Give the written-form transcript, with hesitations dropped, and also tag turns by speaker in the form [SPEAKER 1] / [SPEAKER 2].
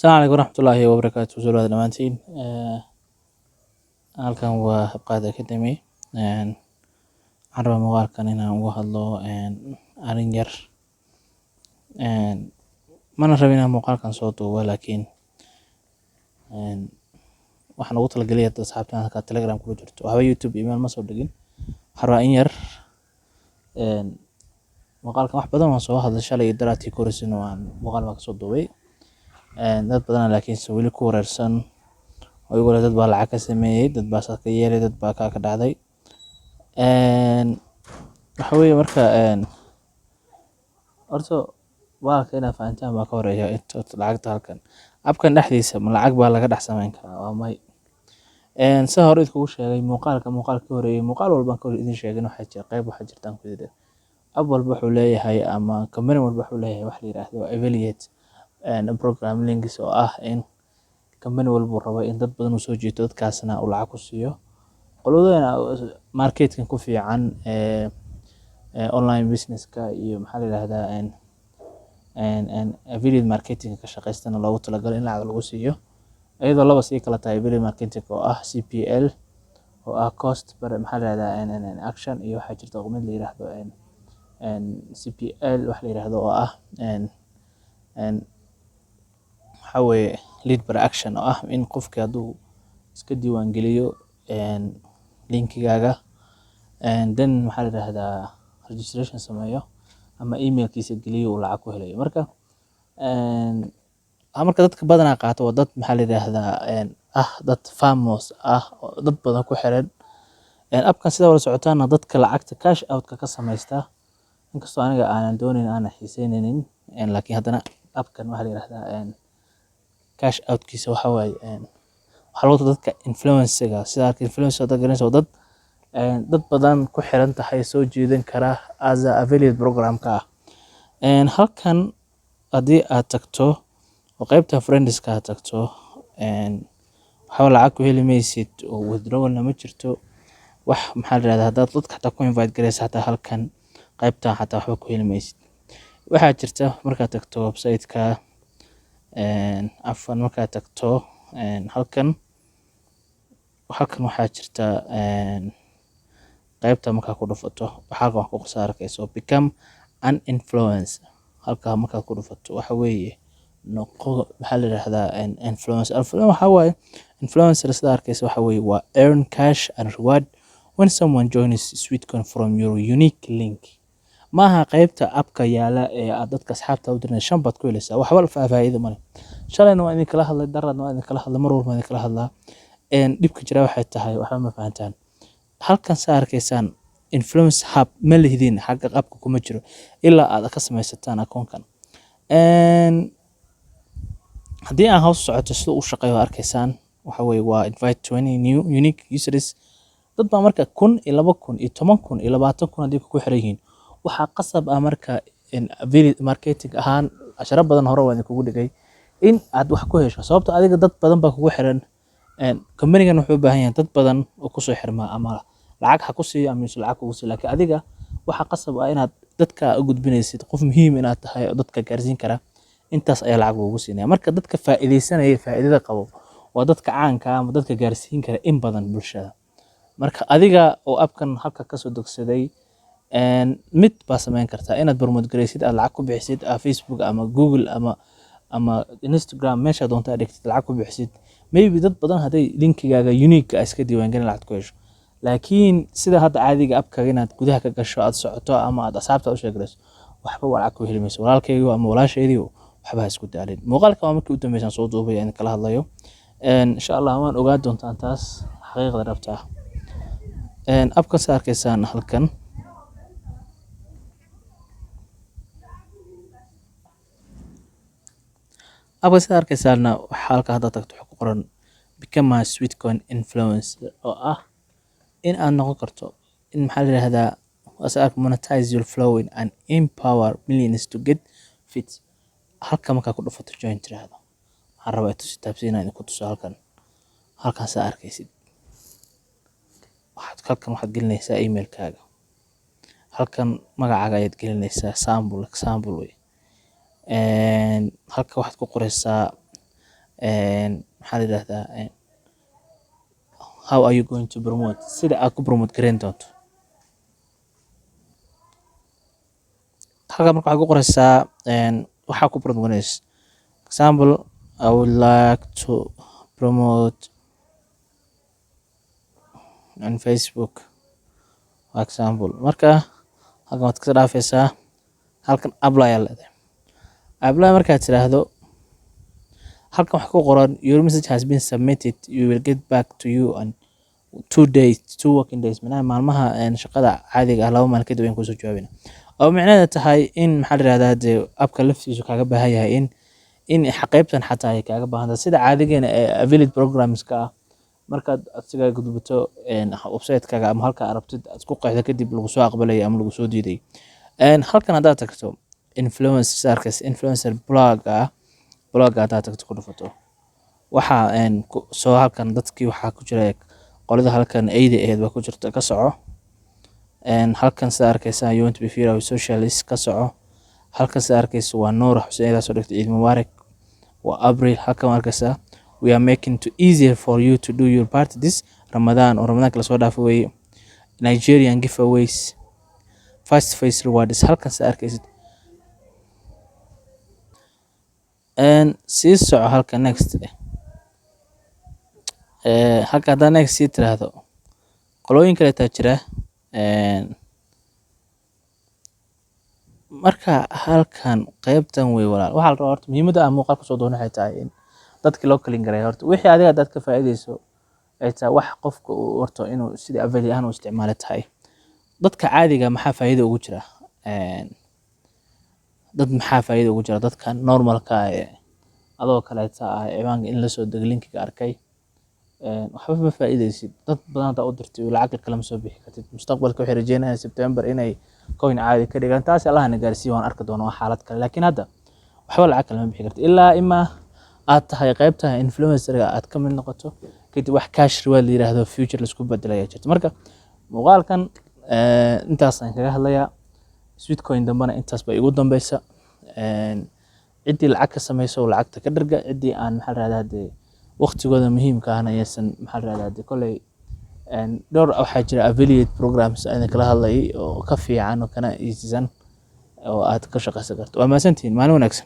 [SPEAKER 1] السلام عليكم ورحمة الله وبركاته. سؤال دمانتين halkan waa Habqaad Academy. Waxaan rabaa muuqaalkan inaan uga hadlo arrin yar. Mana rabin inaan muuqaalkan soo duubo, laakiin waxaan ugu talagalay dad asxaabta halka Telegram ku jirto. Waxba YouTube email ma soo dhigin. Waxaan rabaa in yar muuqaalkan wax badan waan soo hadlay shalay daraatii koorisin oo aan muuqaal ma ka soo duubay. Dad badan laakiin weli ku wareersan oo iyagu dad baa lacag ka sameeyay, dad baa saaka yeelay, dad baa ka dhacday. Waxa weeye marka horto baalka inaa fahantaan baa ka horeeya inta lacagta halkan abkan dhexdiisa ma lacag baa laga dhex samayn karaa waa may sa hore idinku sheegay muuqaalka horeeyay muuqaal walba ka hor idin sheegin waxa jira qayb waxa jirtaan ku yidhi ab walba wuxuu leeyahay ama company walba wuxuu leeyahay wax la yiraahdo affiliate program links oo ah in company walba rabo in dad badan u soo jiito dadkaasna uu lacag ku siiyo qolodana marketing ku fiican online business ka iyo maxaa la yiraahdaa affiliate marketing ka shaqeystana loogu talagalay in lacag lagu siiyo iyadoo laba sii kala tahay affiliate marketing oo ah CPL oo ah cost per maxaa la yiraahdaa action iyo waxa jirta qomid la yiraahdo CPL wax la yiraahdo oo ah waxa weeye lead per action oo ah in qofka haduu iska diiwaan geliyo linkigaaga then maxaa la yiraahdaa registration sameeyo ama emailkiisa geliyo uu lacag ku helayo marka dadka badanaa qaato waa dad maxaa la yiraahdaa dad famous dad badan ku xiran abkan sida wala socotaana dadka lacagta cash out ka sameeysta inkastoo aniga aanan doonin aan xiiseyneynin laakiin haddana abkan waxa la yiraahdaa cash out kiisa waxa waaye waxa loo dadka influencer-ga sida influencer dad garanayso dad badan ku xiran tahay soo jeedin kara as a affiliate program ka halkan hadii aad tagto oo qaybta friends ka tagto waxa lacag ku heli maysid oo withdrawal ma jirto wax maxaa la yiraahdaa dad dadka ku invite gareysa hata halkan qaybta hata waxba ku heli maysid waxa jirta marka tagto website ka afan marka tagto halkan waxa jirta qaybta marka ku dhufato waxa wax ku saarkayso become an influencer halka marka ku dhufato waxa weeye noqo waxa la yiraahdaa influencer waxa waaye influencer sida arkaysa waxa weeye waa earn cash and reward when someone joins Sweetcoin from your unique link maaha qaybta abka yaala ee aad dadka asxaabta u dirnay 5 baad ku helaysaa waxba faa'iido ma leh shalayna waa idin kala hadlay daradna waa idin kala hadlay mar walba idin kala hadlaa dhibka jira waxay tahay waxba ma fahantaan halkan sa arkaysaan influence hub ma lehdin xagga qabka kuma jiro ilaa aad ka samaysataan akoonkan hadii aan hoos socoto sida uu shaqeeyo arkaysaan waxa weeye waa invite 20 new unique users dad baa marka 1000 iyo 2000 iyo 10000 iyo 20000 hadii ku xiran yihiin waxa qasab ah marka affiliate marketing ahaan ashara badan hore waan kugu dhigay in aad wax ku hesho sababtoo adiga dad badan baa kugu xiran company-gan wuxuu u baahan yahay dad badan oo ku soo xirma ama lacag ha ku siiyo ama lacag kugu siiyo laakiin adiga waxa qasab ah inaad dadka u gudbinaysid qof muhiim inaad tahay oo dadka gaarsiin kara intaas ayaa lacag ugu siinaya marka dadka faa'iideysanaya faa'iidada qabo waa dadka caanka ama dadka gaarsiin kara in badan bulshada marka adiga oo abkan halka ka soo dogsaday mid baa sameyn kartaa inaad promote gareysid aad lacag ku bixisid Facebook ama Google ama Instagram meesha doonta dhigtid lacag ku bixisid maybe dad badan haday linkigaaga unique iska diiwaan galin lacag ku hesho laakiin sida hadda caadiga abka inaad gudaha ka gasho aad socoto ama aad asxaabta u sheegayso waxba lacag ku heli mayso walaalkaygu ama walaashaydu waxba isku daalin muuqaalka waa markii u dambeeyay soo duubay in kala hadlayo insha Allah waan ogaa doontaan taas xaqiiqda dhabta abka sa arkaysaan halkan abka sa arkaysaan waxa halka hadda tagto ku qoran become a Sweetcoin influencer oo ah in aad noqon karto in maxaa la yiraahdaa wasaaq monetize your flowing and empower millions to get fit halka marka ku dhufato join tiraahdo waxaan rabaa inuu si taabsiinaa in ku tuso halkan sa arkaysid waxaad gelinaysaa emailkaaga halkan magacaaga ayaad gelinaysaa sample way halka waxaad ku qoraysaa maxaa la yidhahdaa how are you going to promote, sida aad ku promote gareyn doonto. Halkan marka waxaad ku qoraysaa waxaa ku promote gareynaysa. Example, I would like to promote on Facebook, for example. Marka halkan waad ka dhaafaysaa, halkan apply ayaa leedahay. Apply markaad tiraahdo, halkan waxa ku qoran your message has been submitted, you will get back to you on 2 working days. Macnaha maalmaha shaqada caadiga ah 2 maalin kadib ayaan kusoo jawaabina. Oo micnaheedu tahay in maxaa la yiraahdaa dee appka laftiisu kaaga baahan yahay in qaybtan xataa ay kaaga baahan tahay sida caadigeena ee affiliate programska ah. Markaad asiga gudubto website-kaaga ama halka aad rabtid aad ku qeexdo kadib lagu soo aqbalay ama lagu soo diiday. Halkan haddaad tagto influencer blog haddaad tagto ku dhufato, waxaa soo halkan dadkii waxaa ku jira qolada halkan ayda ahayd baa ku jirta, ka soco. Halkan sida arkaysaa you want to be fair with socialist, ka soco. Halkan sida arkaysa waa Noor Xuseen ila soo dhigtay Ciid Mubaarak, waa April. Halkan arkaysaa we are making it easier for you to do your part this Ramadan, oo Ramadaanka la soo dhaafay weeye. Nigerian giveaways, fast face rewards. Halkan sida arkaysid sii soco halkan next halka haddaa next sii tiraahdo qolooyin kale taa jira. Marka halkan qaybtan wey walaal, waxaa la rabaa horta muhiimadda aan muuqaal kusoo doono waxay tahay in dadka loo kalin gareeyo. Horta wixii adiga dad ka faa'iideyso ay tahay wax qofka uu horto inuu sida available ahaan u isticmaalo tahay. Dadka caadiga maxaa faa'iido ugu jira? Dad maxaa faa'iido ugu jira dadka normalka adoo kale taa ciwaanka in la soo dego linkiga arkay waxba ma faa'iideysid. Dad badan hadda u dirtay lacag kale ma soo bixi kartid. Mustaqbalka waxay rajeynayaan September inay coin caadi ka dhigaan, taas Allah na gaarsiiyo, waan arki doonaa xaalad kale. Laakiin hadda waxba lacag kale ma bixi kartid ilaa ima aad tahay qaybta influencer-ga aad ka mid noqoto kadib wax cash reward la yiraahdo future la isku bedelayo jirto. Marka muuqaalkan intaas aan kaga hadlayaa. Sweetcoin dambana intaas bay igu dambaysa. Ciddii lacag ka samayso lacagta ka dharga, ciddii aan maxaa la yiraahdaa waqtigooda muhiimka ahna aysan maxaa la yiraahdaa kolley dhowr waxaa jira affiliate programs aan kala hadlayay oo ka fiican oo kana easysan oo aad ka shaqaysan karto. Waa mahadsantihiin, maalin wanaagsan.